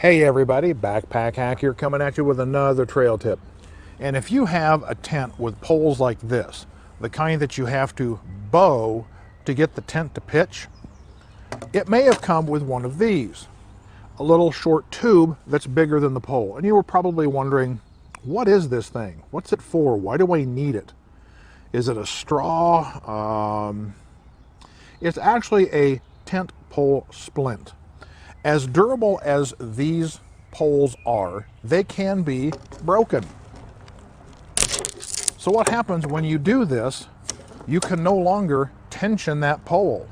Hey everybody, Backpack Hack here coming at you with another trail tip. And if you have a tent with poles like this, the kind that you have to bow to get the tent to pitch, it may have come with one of these, a little short tube that's bigger than the pole. And you were probably wondering, what is this thing? What's it for? Why do I need it? Is it a straw? It's actually a tent pole splint. As durable as these poles are, they can be broken. So what happens when you do this? You can no longer tension that pole.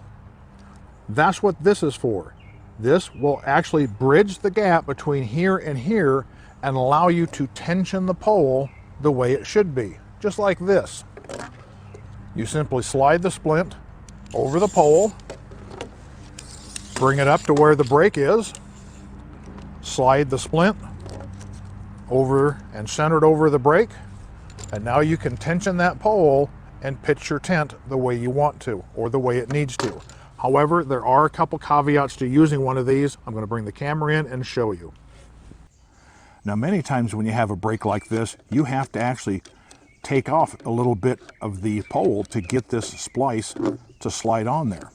That's what this is for. This will actually bridge the gap between here and here and allow you to tension the pole the way it should be, just like this. You simply slide the splint over the pole, bring it up to where the brake is, slide the splint over and center it over the brake, and now you can tension that pole and pitch your tent the way you want to, or the way it needs to. However, there are a couple caveats to using one of these. I'm going to bring the camera in and show you. Now, many times when you have a brake like this, you have to actually take off a little bit of the pole to get this splice to slide on there.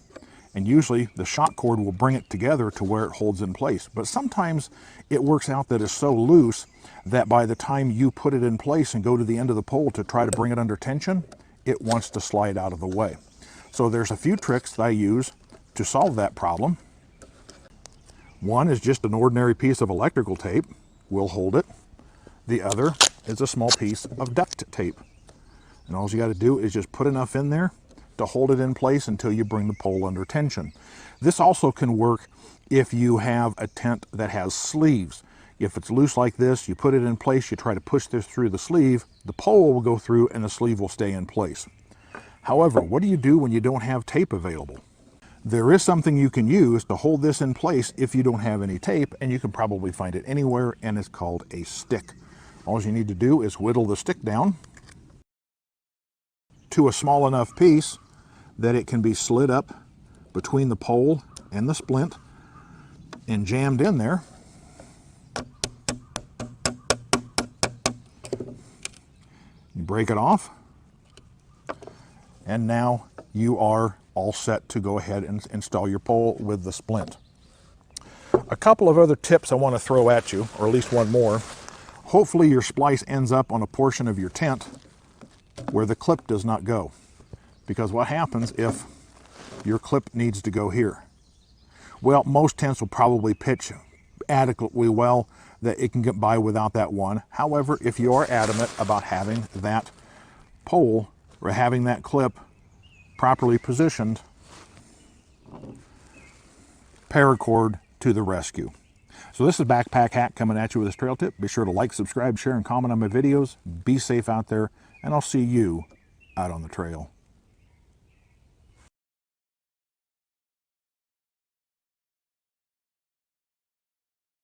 And usually the shock cord will bring it together to where it holds in place. But sometimes it works out that it's so loose that by the time you put it in place and go to the end of the pole to try to bring it under tension, it wants to slide out of the way. So there's a few tricks that I use to solve that problem. One is just an ordinary piece of electrical tape. We'll hold it. The other is a small piece of duct tape. And all you got to do is just put enough in there to hold it in place until you bring the pole under tension. This also can work if you have a tent that has sleeves. If it's loose like this, you put it in place, you try to push this through the sleeve, the pole will go through and the sleeve will stay in place. However, what do you do when you don't have tape available? There is something you can use to hold this in place if you don't have any tape, and you can probably find it anywhere, and it's called a stick. All you need to do is whittle the stick down to a small enough piece that it can be slid up between the pole and the splint and jammed in there. You break it off, and now you are all set to go ahead and install your pole with the splint. A couple of other tips I want to throw at you, or at least one more. Hopefully your splice ends up on a portion of your tent where the clip does not go. Because what happens if your clip needs to go here? Well, most tents will probably pitch adequately well that it can get by without that one. However, if you are adamant about having that pole or having that clip properly positioned, paracord to the rescue. So this is Backpack Hack coming at you with this trail tip. Be sure to like, subscribe, share, and comment on my videos. Be safe out there, and I'll see you out on the trail.